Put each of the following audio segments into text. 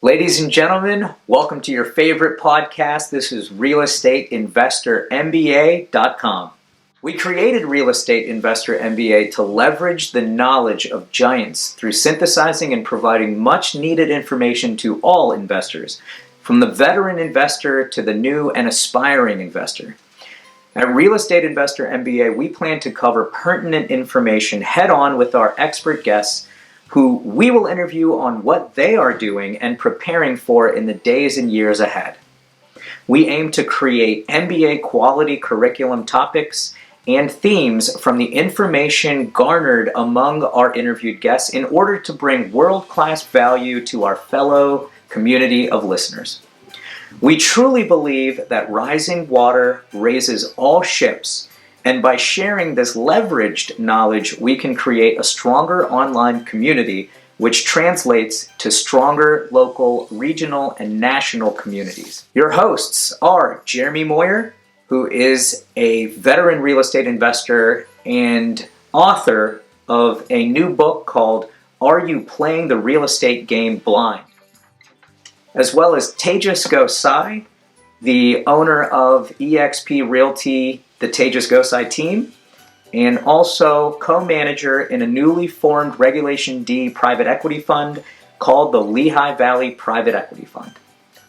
Ladies and gentlemen, welcome to your favorite podcast. This is Real Estate Investor MBA.com. We created Real Estate Investor MBA to leverage the knowledge of giants through synthesizing and providing much needed information to all investors, from the veteran investor to the new and aspiring investor. At Real Estate Investor MBA, we plan to cover pertinent information head-on with our expert guests who we will interview on what they are doing and preparing for in the days and years ahead. We aim to create MBA quality curriculum topics and themes from the information garnered among our interviewed guests in order to bring world-class value to our fellow community of listeners. We truly believe that rising water raises all ships, and by sharing this leveraged knowledge, we can create a stronger online community, which translates to stronger local, regional, and national communities. Your hosts are Jeremy Moyer, who is a veteran real estate investor and author of a new book called Are You Playing the Real Estate Game Blind? As well as Tejas Gosai, the owner of eXp Realty, the Tejas Gosai team, and also co-manager in a newly formed Regulation D private equity fund called the Lehigh Valley Private Equity Fund.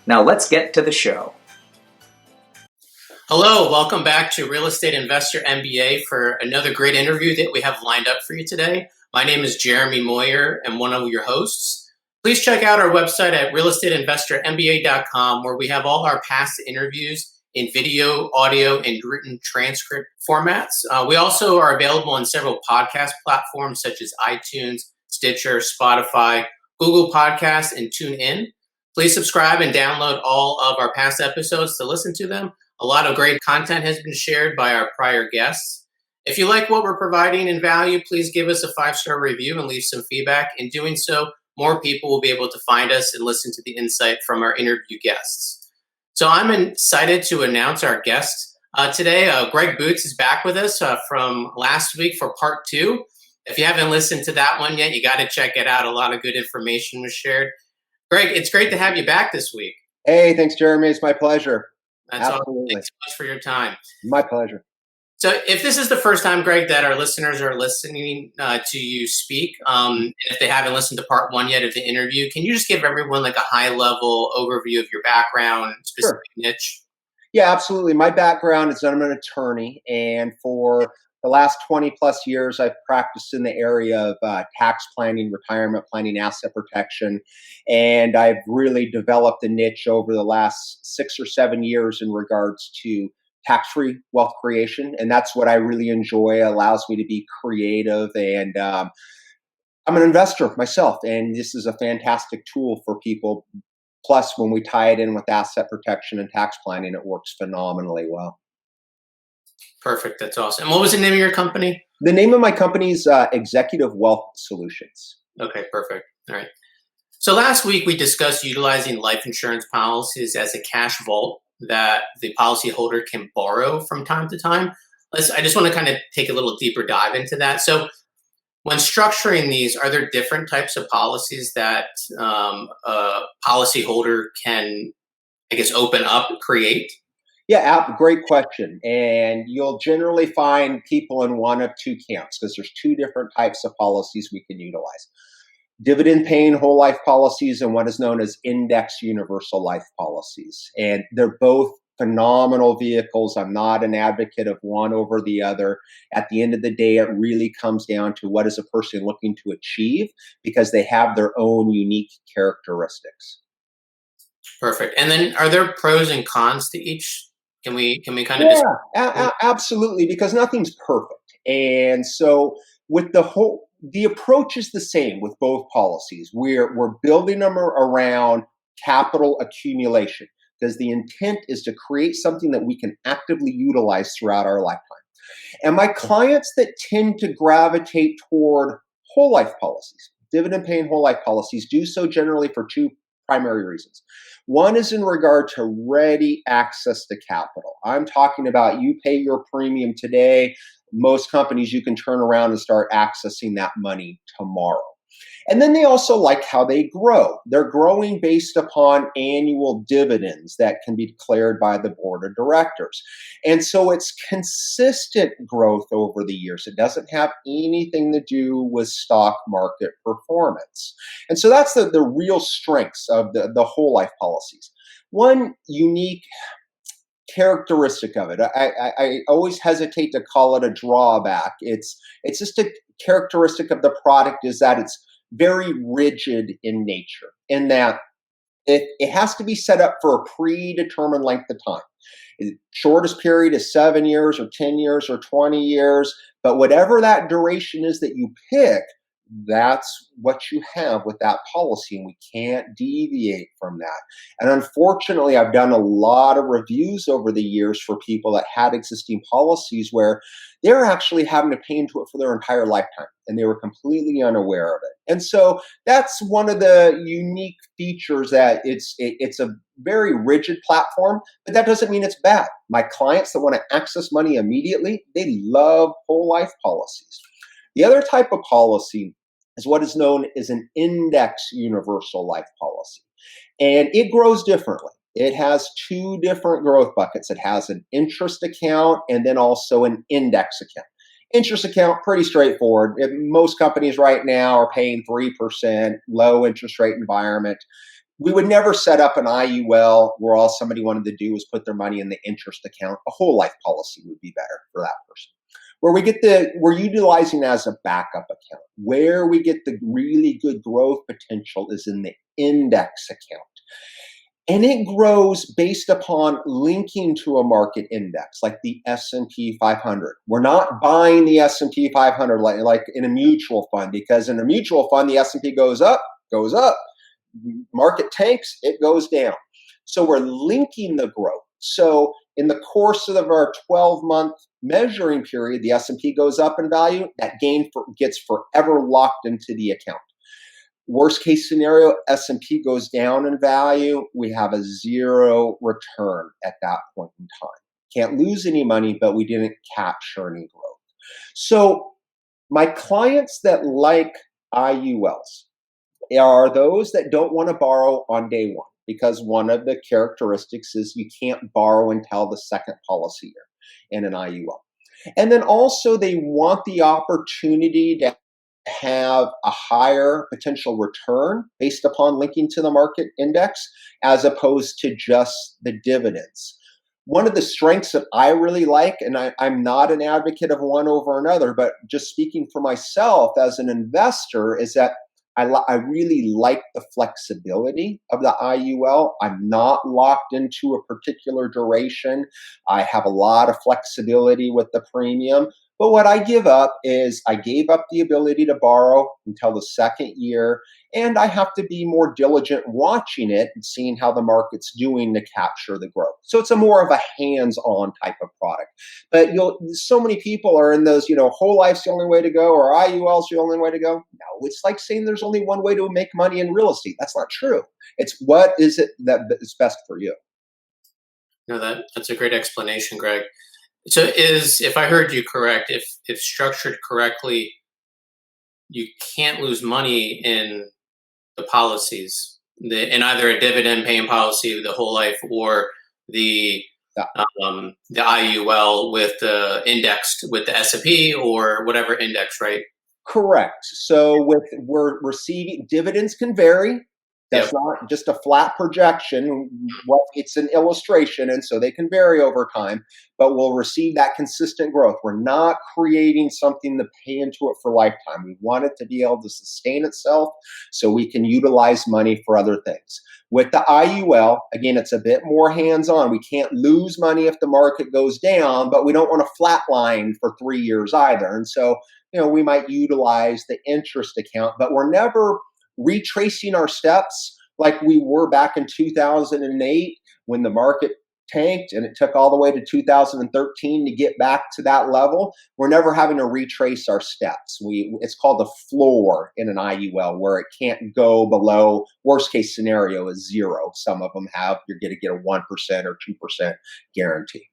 Now let's get to the show. Hello, welcome back to Real Estate Investor MBA for another great interview that we have lined up for you today. My name is Jeremy Moyer and one of your hosts. Please check out our website at realestateinvestormba.com where we have all our past interviews in video, audio, and written transcript formats. We also are available on several podcast platforms such as iTunes, Stitcher, Spotify, Google Podcasts, and TuneIn. Please subscribe and download all of our past episodes to listen to them. A lot of great content has been shared by our prior guests. If you like what we're providing in value, please give us a 5-star review and leave some feedback. In doing so, more people will be able to find us and listen to the insight from our interview guests. So I'm excited to announce our guest today. Greg Boots is back with us from last week for part 2. If you haven't listened to that one yet, you got to check it out. A lot of good information was shared. Greg, it's great to have you back this week. Hey, thanks, Jeremy. It's my pleasure. That's awesome. Thanks so much for your time. My pleasure. So if this is the first time, Greg, that our listeners are listening to you speak, and if they haven't listened to part 1 yet of the interview, can you just give everyone like a high-level overview of your background, specific niche? Yeah, absolutely. My background is I'm an attorney, and for the last 20-plus years, I've practiced in the area of tax planning, retirement planning, asset protection, and I've really developed a niche over the last 6 or 7 years in regards to tax-free wealth creation, and that's what I really enjoy. It allows me to be creative, and I'm an investor myself, and this is a fantastic tool for people. Plus, when we tie it in with asset protection and tax planning, it works phenomenally well. Perfect. That's awesome. And what was the name of your company? The name of my company is Executive Wealth Solutions. Okay, perfect. All right. So last week we discussed utilizing life insurance policies as a cash vault that the policyholder can borrow from time to time. I just want to kind of take a little deeper dive into that. So when structuring these, are there different types of policies that a policyholder can, I guess, open up, create? Yeah, great question. And you'll generally find people in one of two camps because there's two different types of policies we can utilize. Dividend-paying whole life policies and what is known as index universal life policies. And they're both phenomenal vehicles. I'm not an advocate of one over the other. At the end of the day, it really comes down to what is a person looking to achieve because they have their own unique characteristics. Perfect. And then are there pros and cons to each? Can we kind of absolutely, because nothing's perfect. And so with the approach is the same with both policies. We're building them around capital accumulation because the intent is to create something that we can actively utilize throughout our lifetime. And my clients that tend to gravitate toward whole life policies, dividend-paying whole life policies, do so generally for two primary reasons. One is in regard to ready access to capital. I'm talking about you pay your premium today. Most companies, you can turn around and start accessing that money tomorrow. And then they also like how they grow. They're growing based upon annual dividends that can be declared by the board of directors. And so it's consistent growth over the years. It doesn't have anything to do with stock market performance. And so that's the real strengths of the whole life policies. One unique characteristic of it. I always hesitate to call it a drawback. It's just a characteristic of the product is that it's very rigid in nature, in that it has to be set up for a predetermined length of time. The shortest period is 7 years or 10 years or 20 years, but whatever that duration is that you pick, that's what you have with that policy, and we can't deviate from that. And unfortunately, I've done a lot of reviews over the years for people that had existing policies where they're actually having to pay into it for their entire lifetime, and they were completely unaware of it. And so that's one of the unique features, that it's a very rigid platform, but that doesn't mean it's bad. My clients that want to access money immediately, they love whole life policies. The other type of policy is what is known as an index universal life policy. And it grows differently. It has two different growth buckets. It has an interest account and then also an index account. Interest account, pretty straightforward. Most companies right now are paying 3%, low interest rate environment. We would never set up an IUL where all somebody wanted to do was put their money in the interest account. A whole life policy would be better for that person. We're utilizing it as a backup account. Where we get the really good growth potential is in the index account. And it grows based upon linking to a market index like the S&P 500. We're not buying the S&P 500 like in a mutual fund, because in a mutual fund, the S&P goes up. Market tanks, it goes down. So we're linking the growth. So in the course of our 12-month measuring period, the S&P goes up in value. That gain gets forever locked into the account. Worst case scenario, S&P goes down in value. We have a zero return at that point in time. Can't lose any money, but we didn't capture any growth. So my clients that like IULs are those that don't want to borrow on day one, because one of the characteristics is you can't borrow until the second policy year in an IUL. And then also they want the opportunity to have a higher potential return based upon linking to the market index as opposed to just the dividends. One of the strengths that I really like, and I'm not an advocate of one over another, but just speaking for myself as an investor, is that I really like the flexibility of the IUL. I'm not locked into a particular duration. I have a lot of flexibility with the premium. But what I give up is I gave up the ability to borrow until the second year, and I have to be more diligent watching it and seeing how the market's doing to capture the growth. So it's a more of a hands-on type of product. But so many people are in those, whole life's the only way to go, or IUL's the only way to go. No, it's like saying there's only one way to make money in real estate. That's not true. It's what is it that is best for you. No, that's a great explanation, Greg. So if I heard you correct, if structured correctly, you can't lose money in the policies, in either a dividend paying policy, the whole life, or the IUL with the indexed with the S&P or whatever index, right? Correct. So we're receiving dividends can vary. That's not just a flat projection. It's an illustration, and so they can vary over time, but we'll receive that consistent growth. We're not creating something to pay into it for lifetime. We want it to be able to sustain itself so we can utilize money for other things. With the IUL, again, it's a bit more hands-on. We can't lose money if the market goes down, but we don't want to flatline for 3 years either. And so, we might utilize the interest account, but we're never retracing our steps like we were back in 2008 when the market tanked and it took all the way to 2013 to get back to that level. We're never having to retrace our steps. It's called a floor in an IUL, where it can't go below, worst case scenario is zero. Some of them you're going to get a 1% or 2% guarantee.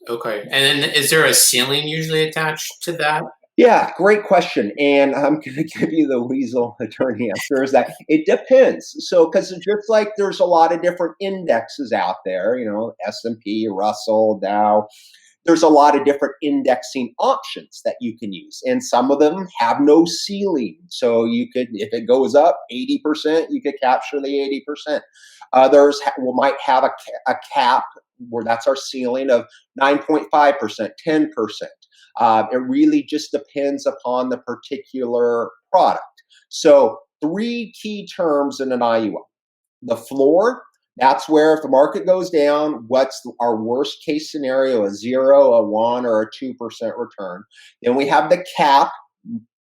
Okay. And then is there a ceiling usually attached to that? Yeah, great question. And I'm going to give you the weasel attorney answer is that it depends. So, because just like there's a lot of different indexes out there, S&P, Russell, Dow, there's a lot of different indexing options that you can use. And some of them have no ceiling. So you could, if it goes up 80%, you could capture the 80%. Others might have a cap where that's our ceiling of 9.5%, 10%. It really just depends upon the particular product. So three key terms in an IUL. The floor, that's where if the market goes down, what's our worst case scenario, a 0, a 1, or a 2% return. Then we have the cap,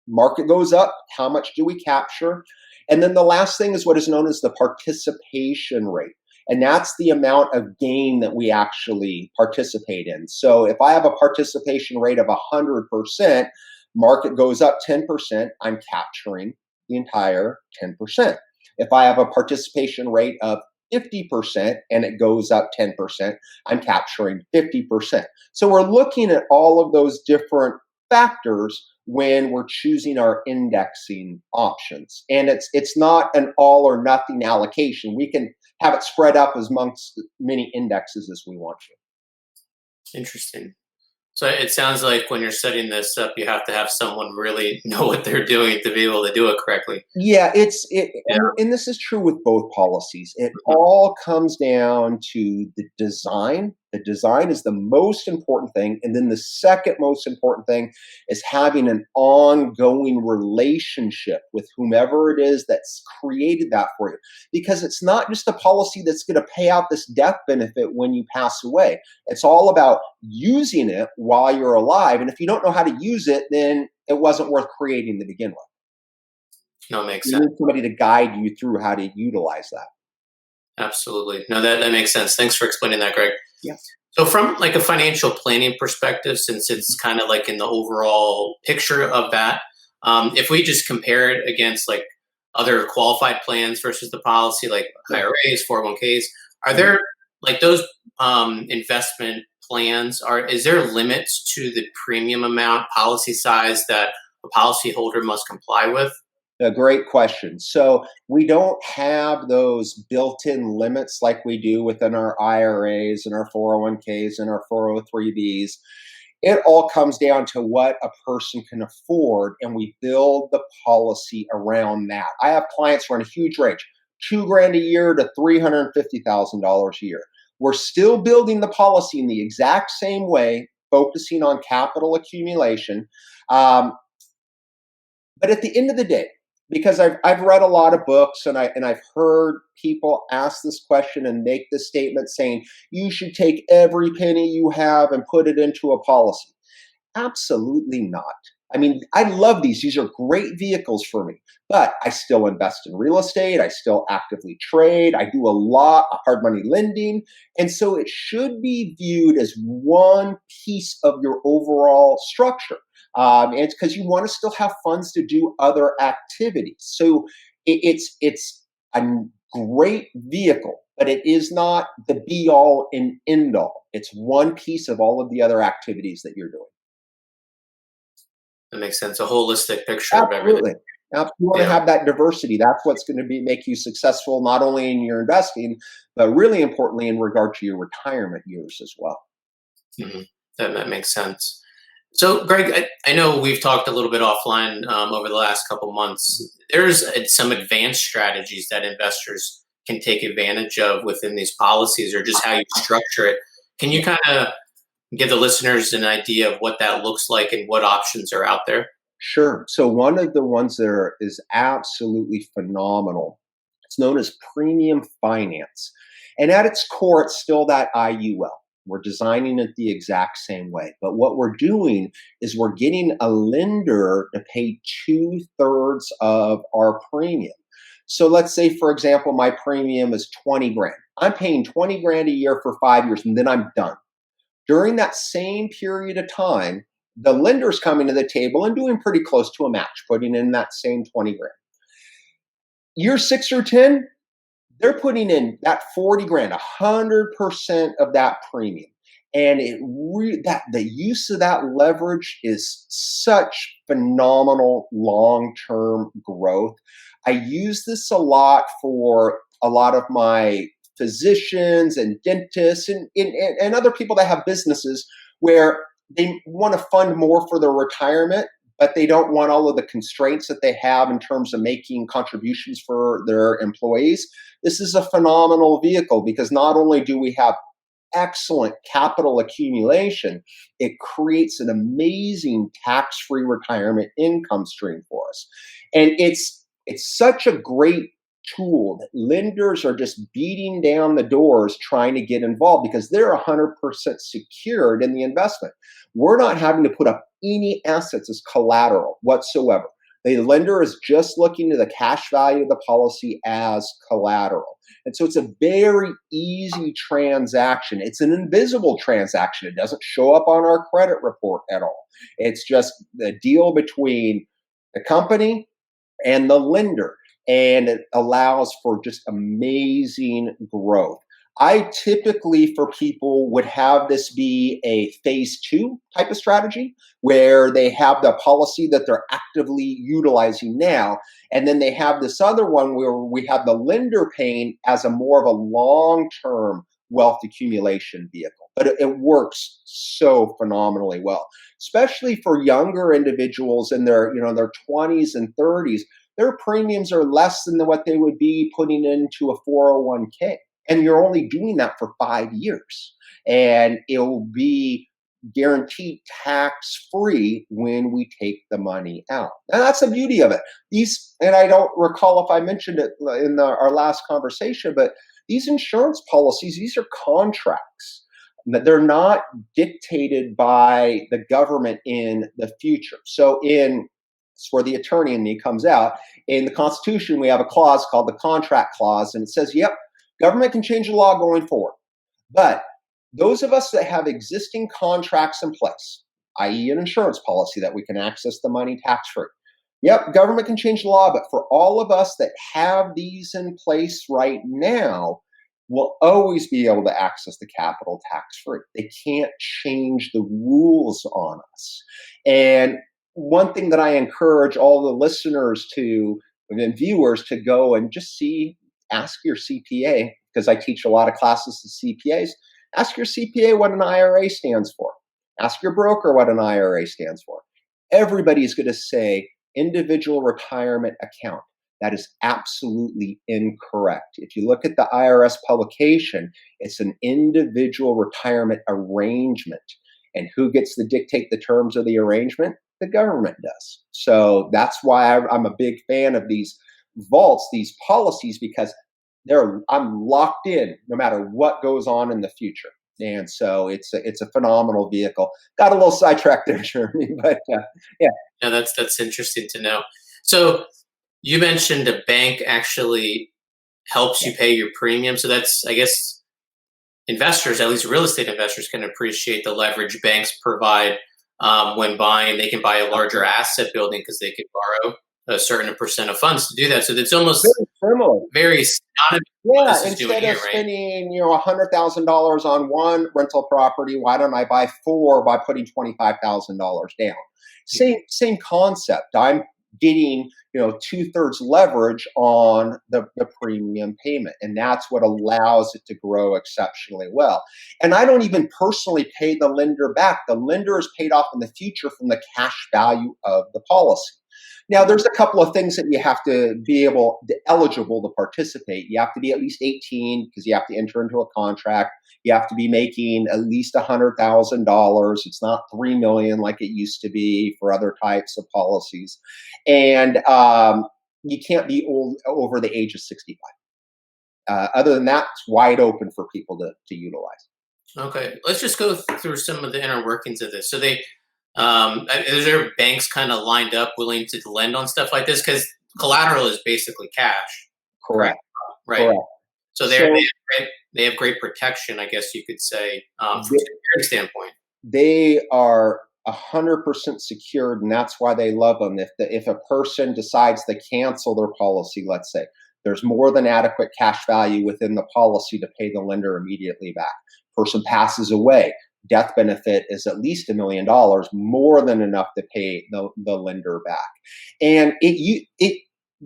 market goes up, how much do we capture? And then the last thing is what is known as the participation rate. And that's the amount of gain that we actually participate in. So if I have a participation rate of 100%, market goes up 10%, I'm capturing the entire 10%. If I have a participation rate of 50% and it goes up 10%, I'm capturing 50%. So we're looking at all of those different factors when we're choosing our indexing options. And it's not an all or nothing allocation. We can have it spread up as amongst many indexes as we want to. Interesting. So it sounds like when you're setting this up, you have to have someone really know what they're doing to be able to do it correctly. Yeah, Yeah. and this is true with both policies. It Mhm. all comes down to the design. The design is the most important thing, and then the second most important thing is having an ongoing relationship with whomever it is that's created that for you. Because it's not just a policy that's going to pay out this death benefit when you pass away. It's all about using it while you're alive, and if you don't know how to use it, then it wasn't worth creating to begin with. No, it makes You sense. need somebody to guide you through how to utilize that. Absolutely. No, that makes sense. Thanks for explaining that, Greg. Yeah. So from like a financial planning perspective, since it's kind of like in the overall picture of that, if we just compare it against like other qualified plans versus the policy, like Sure. IRAs, 401ks, are Mhm. there like those investment plans is there limits to the premium amount policy size that a policyholder must comply with? A great question. So we don't have those built-in limits like we do within our IRAs and our 401ks and our 403bs. It all comes down to what a person can afford, and we build the policy around that. I have clients run a huge range, 2 grand a year to $350,000 a year. We're still building the policy in the exact same way, focusing on capital accumulation. Um, but at the end of the day, because I've read a lot of books and I've heard people ask this question and make this statement saying you should take every penny you have and put it into a policy. Absolutely not. I mean, I love these. These are great vehicles for me, but I still invest in real estate. I still actively trade. I do a lot of hard money lending. And so it should be viewed as one piece of your overall structure. And it's because you want to still have funds to do other activities. So it's a great vehicle, but it is not the be all and end all. It's one piece of all of the other activities that you're doing. That makes sense. A holistic picture of everything. Absolutely. You want to Yeah. have that diversity. That's what's going to make you successful, not only in your investing, but really importantly in regard to your retirement years as well. hmm that makes sense. So, Greg, I know we've talked a little bit offline over the last couple months. There's some advanced strategies that investors can take advantage of within these policies, or just how you structure it. Can you kind of give the listeners an idea of what that looks like and what options are out there? Sure. So one of the ones that is absolutely phenomenal, it's known as premium finance. And at its core, it's still that IUL. We're designing it the exact same way. But what we're doing is we're getting a lender to pay 2/3 of our premium. So let's say, for example, my premium is 20 grand. I'm paying 20 grand a year for 5 years and then I'm done. During that same period of time, the lender's coming to the table and doing pretty close to a match, putting in that same 20 grand. Year 6 or 10, they're putting in that 40 grand, 100% of that premium. And that the use of that leverage is such phenomenal long-term growth. I use this a lot for a lot of my physicians and dentists and other people that have businesses where they want to fund more for their retirement, but they don't want all of the constraints that they have in terms of making contributions for their employees. This is a phenomenal vehicle because not only do we have excellent capital accumulation, it creates an amazing tax-free retirement income stream for us. And it's such a great tool that lenders are just beating down the doors trying to get involved because they're 100% secured in the investment. We're not having to put up any assets as collateral whatsoever. The lender is just looking to the cash value of the policy as collateral. And so it's a very easy transaction. It's an invisible transaction. It doesn't show up on our credit report at all. It's just the deal between the company and the lender. And it allows for just amazing growth. I typically, for people, would have this be a phase 2 type of strategy where they have the policy that they're actively utilizing now. And then they have this other one where we have the lender paying as a more of a long-term wealth accumulation vehicle. But it works so phenomenally well, especially for younger individuals in their 20s and 30s. Their premiums are less than what they would be putting into a 401k. And you're only doing that for 5 years. And it will be guaranteed tax-free when we take the money out. And that's the beauty of it. And I don't recall if I mentioned it in our last conversation, but these insurance policies, these are contracts. They're not dictated by the government in the future. So it's where the attorney in me comes out. In the Constitution, we have a clause called the contract clause, and it says, yep, government can change the law going forward. But those of us that have existing contracts in place, i.e. an insurance policy that we can access the money tax-free, yep, government can change the law, but for all of us that have these in place right now, we'll always be able to access the capital tax-free. They can't change the rules on us. And one thing that I encourage all the listeners and viewers to go and just ask your CPA, because I teach a lot of classes to CPAs. Ask your CPA what an IRA stands for. Ask your broker what an IRA stands for. Everybody's going to say individual retirement account. That is absolutely incorrect. If you look at the IRS publication, it's an individual retirement arrangement. And who gets to dictate the terms of the arrangement? The government does. So that's why I'm a big fan of these vaults, these policies, because I'm locked in no matter what goes on in the future. And so it's a phenomenal vehicle. Got a little sidetracked there, Jeremy, but yeah. No, that's interesting to know. So you mentioned a bank actually helps you pay your premium. So that's, I guess, investors, at least real estate investors, can appreciate the leverage banks provide when buying. They can buy a larger asset building because they could borrow a certain percent of funds to do that. So it's almost very similar. Very instead of spending $100,000 on one rental property, why don't I buy 4 by putting $25,000 down? Same concept. I'm getting 2/3 leverage on the premium payment, and that's what allows it to grow exceptionally well. And I don't even personally pay the lender back. The lender is paid off in the future from the cash value of the policy. Now, there's a couple of things that you have to be eligible to participate. You have to be at least 18 because you have to enter into a contract. You have to be making at least $100,000. It's not $3 million like it used to be for other types of policies. And you can't be over the age of 65. Other than that, it's wide open for people to utilize. Okay, let's just go through some of the inner workings of this. So is there banks kind of lined up willing to lend on stuff like this? Because collateral is basically cash. Correct. Right. Correct. So they have great protection, I guess you could say, from a security standpoint. They are 100% secured, and that's why they love them. If a person decides to cancel their policy, let's say, there's more than adequate cash value within the policy to pay the lender immediately back. Person passes away. death benefit is at least $1 million, more than enough to pay the lender back. And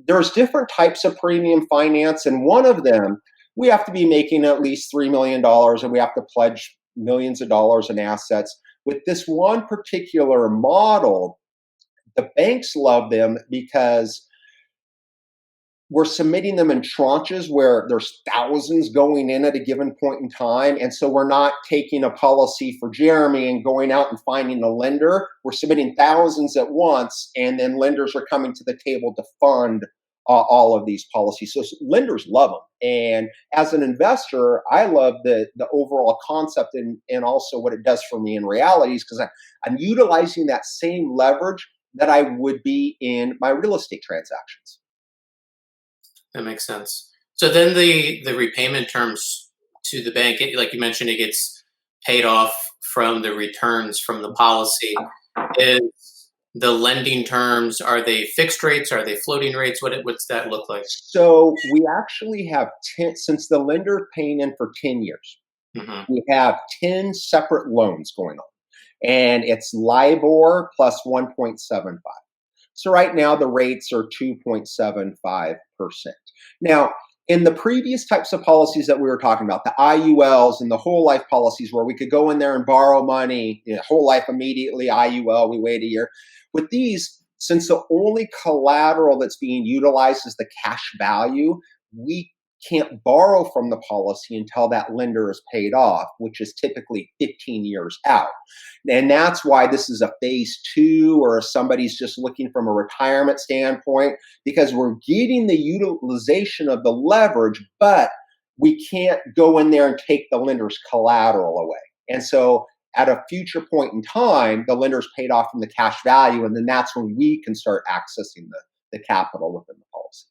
there's different types of premium finance, and one of them, we have to be making at least $3 million, and we have to pledge millions of dollars in assets. With this one particular model, the banks love them because we're submitting them in tranches where there's thousands going in at a given point in time. And so we're not taking a policy for Jeremy and going out and finding a lender. We're submitting thousands at once, and then lenders are coming to the table to fund all of these policies. So lenders love them. And as an investor, I love the overall concept and also what it does for me in reality, because I'm utilizing that same leverage that I would be in my real estate transactions. That makes sense. So then the repayment terms to the bank, like you mentioned, it gets paid off from the returns from the policy. Is the lending terms, are they fixed rates? Are they floating rates? What's that look like? So we actually have 10, since the lender paying in for 10 years, we have 10 separate loans going on. And it's LIBOR plus 1.75. So right now the rates are 2.75%. Now, in the previous types of policies that we were talking about, the IULs and the whole life policies where we could go in there and borrow money, whole life immediately, IUL, we wait a year. With these, since the only collateral that's being utilized is the cash value, we can't borrow from the policy until that lender is paid off, which is typically 15 years out. And that's why this is a phase 2, or if somebody's just looking from a retirement standpoint, because we're getting the utilization of the leverage, but we can't go in there and take the lender's collateral away. And so at a future point in time, the lender's paid off from the cash value, and then that's when we can start accessing the capital within the policy.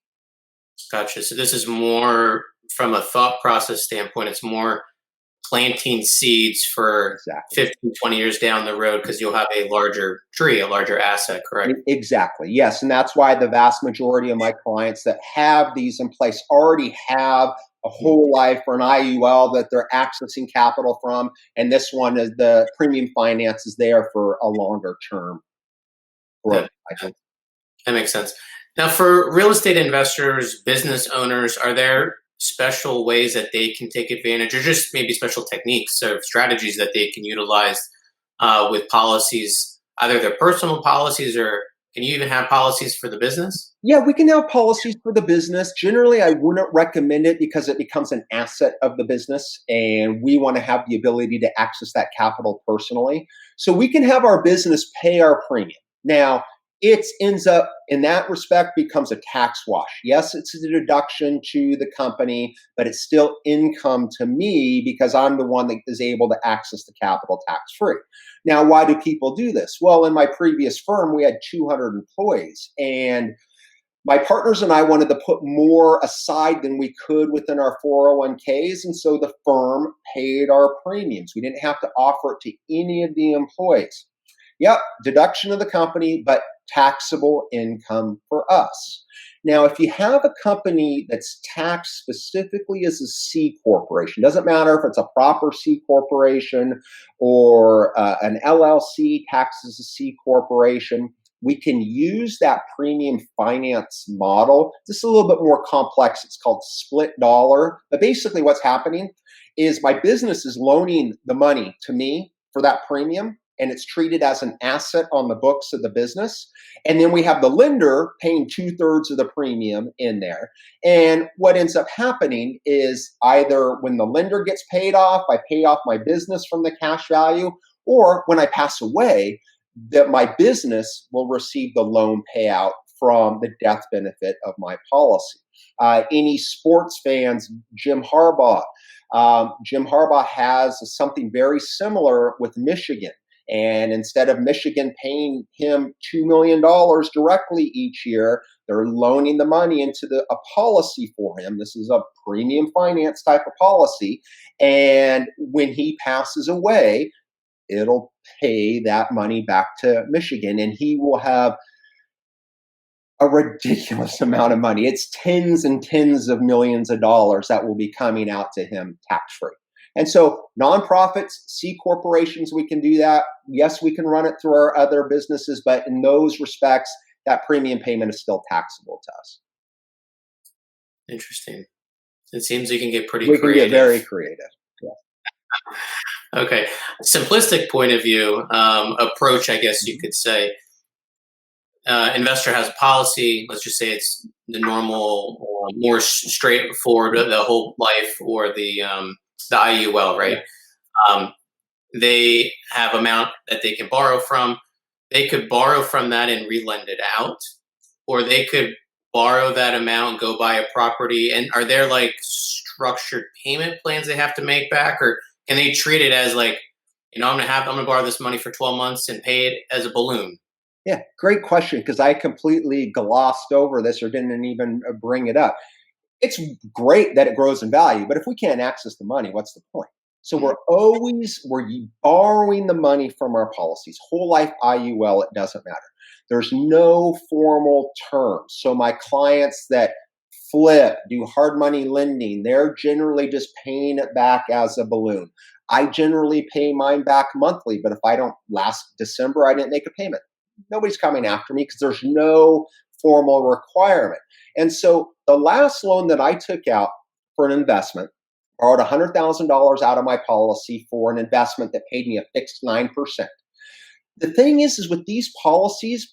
Gotcha. So this is more from a thought process standpoint. It's more planting seeds for 15, 20 years down the road, because you'll have a larger tree, a larger asset, correct? Exactly. Yes. And that's why the vast majority of my clients that have these in place already have a whole life or an IUL that they're accessing capital from. And this one is the premium finance is there for a longer term. That makes sense. Now, for real estate investors, business owners, are there special ways that they can take advantage, or just maybe special techniques or strategies that they can utilize with policies, either their personal policies, or can you even have policies for the business? Yeah, we can have policies for the business. Generally, I wouldn't recommend it because it becomes an asset of the business, and we want to have the ability to access that capital personally. So we can have our business pay our premium. Now, it ends up, in that respect, becomes a tax wash. Yes, it's a deduction to the company, but it's still income to me because I'm the one that is able to access the capital tax-free. Now, why do people do this? Well, in my previous firm, we had 200 employees, and my partners and I wanted to put more aside than we could within our 401ks, and so the firm paid our premiums. We didn't have to offer it to any of the employees. Yep, deduction of the company, but taxable income for us. Now, if you have a company that's taxed specifically as a C corporation, doesn't matter if it's a proper C corporation or an LLC taxed as a C corporation, we can use that premium finance model. This is a little bit more complex. It's called split dollar. But basically what's happening is my business is loaning the money to me for that premium, and it's treated as an asset on the books of the business. And then we have the lender paying 2/3 of the premium in there. And what ends up happening is either when the lender gets paid off, I pay off my business from the cash value, or when I pass away, that my business will receive the loan payout from the death benefit of my policy. Any sports fans, Jim Harbaugh has something very similar with Michigan. And instead of Michigan paying him $2 million directly each year, they're loaning the money into a policy for him. This is a premium finance type of policy. And when he passes away, it'll pay that money back to Michigan, and he will have a ridiculous amount of money. It's tens and tens of millions of dollars that will be coming out to him tax-free. And so nonprofits, C corporations, we can do that. Yes, we can run it through our other businesses, but in those respects, that premium payment is still taxable to us. Interesting. It seems you can get pretty We creative. can get very creative. Okay. Simplistic point of view, approach, I guess you could say. Investor has a policy. Let's just say it's the normal, more straightforward, the whole life or the IUL, right? They have amount that they can borrow from. They could borrow from that and relend it out, or they could borrow that amount and go buy a property. And are there like structured payment plans they have to make back, or can they treat it as like, I'm gonna borrow this money for 12 months and pay it as a balloon? Yeah, great question, because I completely glossed over this or didn't even bring it up. It's great that it grows in value, but if we can't access the money, what's the point? So we're borrowing the money from our policies. Whole life IUL, it doesn't matter. There's no formal terms. So my clients that flip, do hard money lending, they're generally just paying it back as a balloon. I generally pay mine back monthly, but if I don't, last December, I didn't make a payment, nobody's coming after me because there's no formal requirement. And so the last loan that I took out for an investment, borrowed $100,000 out of my policy for an investment that paid me a fixed 9%. The thing is with these policies,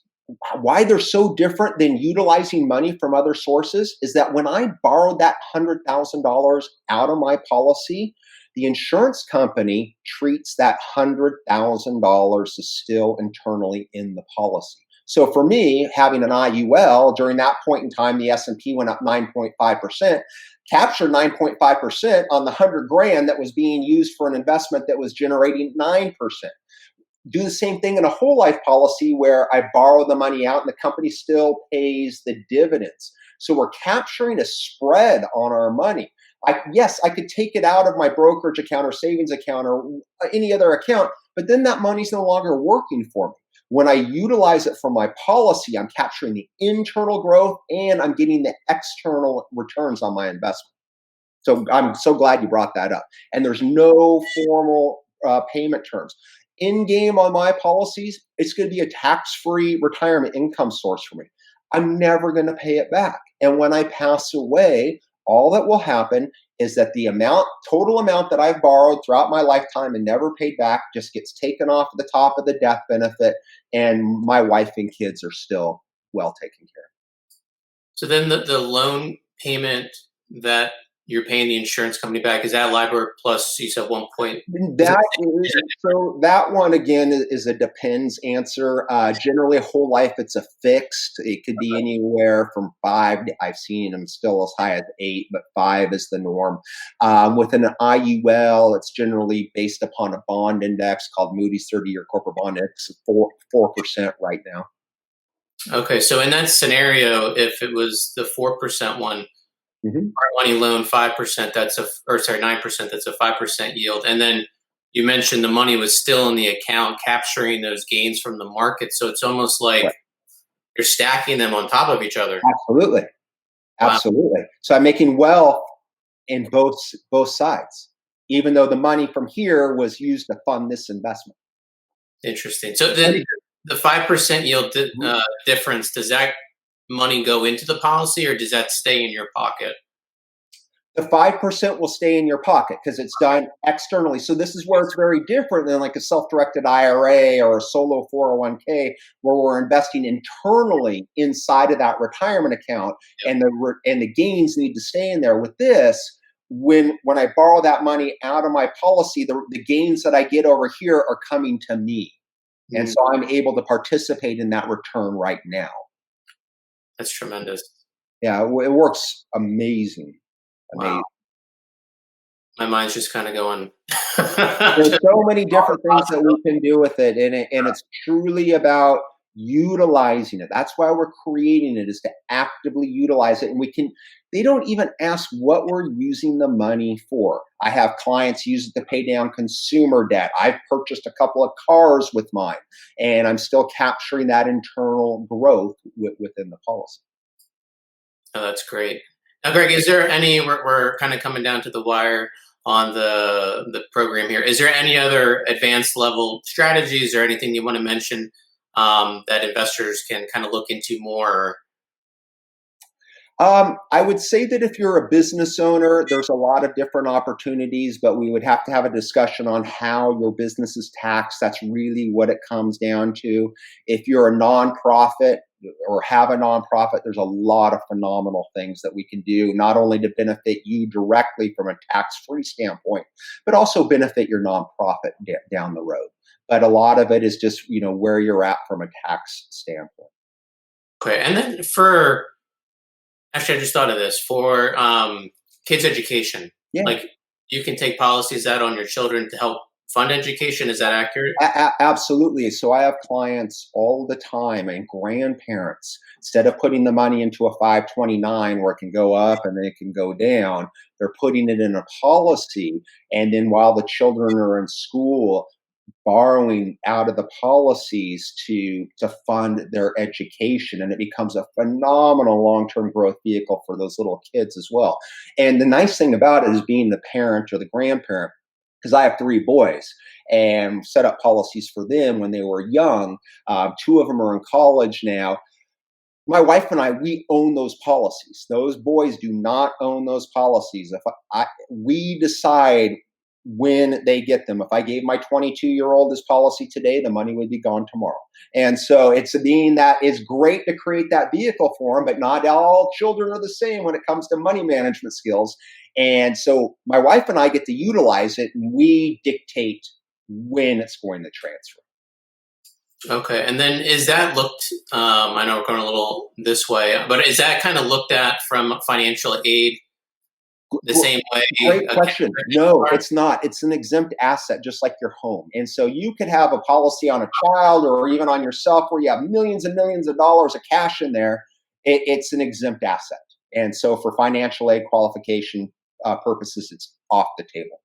why they're so different than utilizing money from other sources is that when I borrowed that $100,000 out of my policy, the insurance company treats that $100,000 as still internally in the policy. So for me, having an IUL during that point in time, the S&P went up 9.5%, captured 9.5% on the 100 grand that was being used for an investment that was generating 9%. Do the same thing in a whole life policy where I borrow the money out and the company still pays the dividends. So we're capturing a spread on our money. Yes, I could take it out of my brokerage account or savings account or any other account, but then that money's no longer working for me. When I utilize it for my policy, I'm capturing the internal growth and I'm getting the external returns on my investment. So I'm so glad you brought that up. And there's no formal payment terms. In game on my policies, it's going to be a tax-free retirement income source for me. I'm never going to pay it back. And when I pass away, all that will happen is that the total amount that I've borrowed throughout my lifetime and never paid back just gets taken off the top of the death benefit, and my wife and kids are still well taken care of. So then the loan payment that you're paying the insurance company back, is that LIBOR plus, you said 1 point? So that one, again, is a depends answer. Generally, whole life, it's a fixed. It could be anywhere from 5, I've seen them still as high as 8, but 5 is the norm. With an IUL, it's generally based upon a bond index called Moody's 30-year corporate bond index, 4% right now. Okay, so in that scenario, if it was the 4% one, hard money loan 5%, 9%, that's a 5% yield. And then you mentioned the money was still in the account, capturing those gains from the market. So it's almost like you're stacking them on top of each other. Absolutely. Absolutely. Wow. So I'm making wealth in both sides, even though the money from here was used to fund this investment. Interesting. So then the 5% yield difference, does that money go into the policy or does that stay in your pocket? The 5% will stay in your pocket because it's done externally. So this is where it's very different than like a self-directed IRA or a solo 401k, where we're investing internally inside of that retirement account, and the gains need to stay in there. With this, when I borrow that money out of my policy, the gains that I get over here are coming to me. And so I'm able to participate in that return right now. That's tremendous. Yeah, it works amazing. Wow. My mind's just kind of going. There's so many different things that we can do with it, and it's truly about utilizing it. That's why we're creating it, is to actively utilize it. And they don't even ask what we're using the money for. I have clients use it to pay down consumer debt. I've purchased a couple of cars with mine, and I'm still capturing that internal growth within the policy. Oh, that's great. Now, Greg, is there we're kind of coming down to the wire. on the program here. Is there any other advanced level strategies or anything you want to mention that investors can kind of look into more? I would say that if you're a business owner, there's a lot of different opportunities, but we would have to have a discussion on how your business is taxed. That's really what it comes down to. If you're a nonprofit or have a nonprofit, there's a lot of phenomenal things that we can do, not only to benefit you directly from a tax-free standpoint, but also benefit your nonprofit down the road. But a lot of it is just, where you're at from a tax standpoint. Okay, and then actually, I just thought of this for kids' education. Yeah. Like, you can take policies out on your children to help fund education. Is that accurate? Absolutely. So I have clients all the time and grandparents, instead of putting the money into a 529 where it can go up and then it can go down, they're putting it in a policy. And then while the children are in school, borrowing out of the policies to fund their education, and it becomes a phenomenal long-term growth vehicle for those little kids as well. And the nice thing about it is being the parent or the grandparent, because I have 3 boys and set up policies for them when they were young. 2 of them are in college now. My wife and I, we own those policies. Those boys do not own those policies. If we decide when they get them. If I gave my 22-year-old this policy today, the money would be gone tomorrow. And so it's being that it's great to create that vehicle for them, but not all children are the same when it comes to money management skills. And so my wife and I get to utilize it, and we dictate when it's going to transfer. Okay, and then is that looked, I know we're going a little this way, but is that kind of looked at from financial aid the same way? Great question. No, it's not. It's an exempt asset, just like your home. And so you could have a policy on a child or even on yourself where you have millions and millions of dollars of cash in there. It's an exempt asset. And so for financial aid qualification purposes, it's off the table.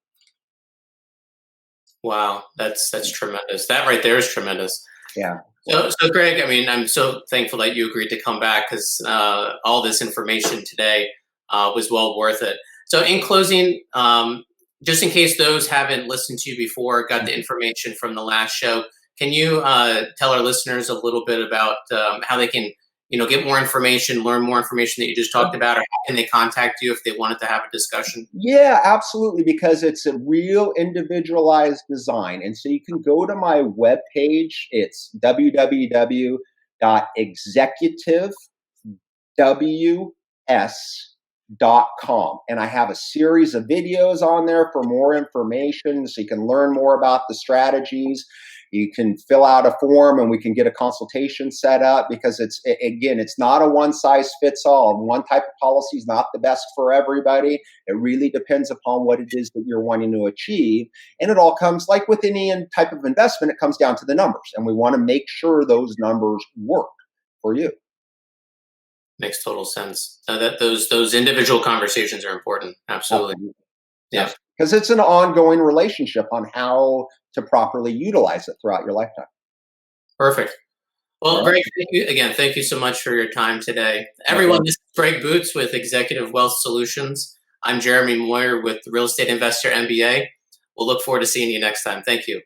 Wow, that's tremendous. That right there is tremendous. Yeah. So Greg, I mean, I'm so thankful that you agreed to come back because all this information today was well worth it. So in closing, just in case those haven't listened to you before, got the information from the last show, can you tell our listeners a little bit about how they can, get more information, learn more information that you just talked about, or how can they contact you if they wanted to have a discussion? Yeah, absolutely, because it's a real individualized design. And so you can go to my webpage. It's www.executivews.com. And I have a series of videos on there for more information so you can learn more about the strategies. You can fill out a form and we can get a consultation set up, because it's not a one size fits all. One type of policy is not the best for everybody. It really depends upon what it is that you're wanting to achieve. And it all comes, like with any type of investment, it comes down to the numbers. And we want to make sure those numbers work for you. Makes total sense. That those individual conversations are important. Absolutely. Yeah. Because it's an ongoing relationship on how to properly utilize it throughout your lifetime. Perfect. Well, Greg, thank you so much for your time today. Everyone, this is Greg Boots with Executive Wealth Solutions. I'm Jeremy Moyer with Real Estate Investor MBA. We'll look forward to seeing you next time. Thank you.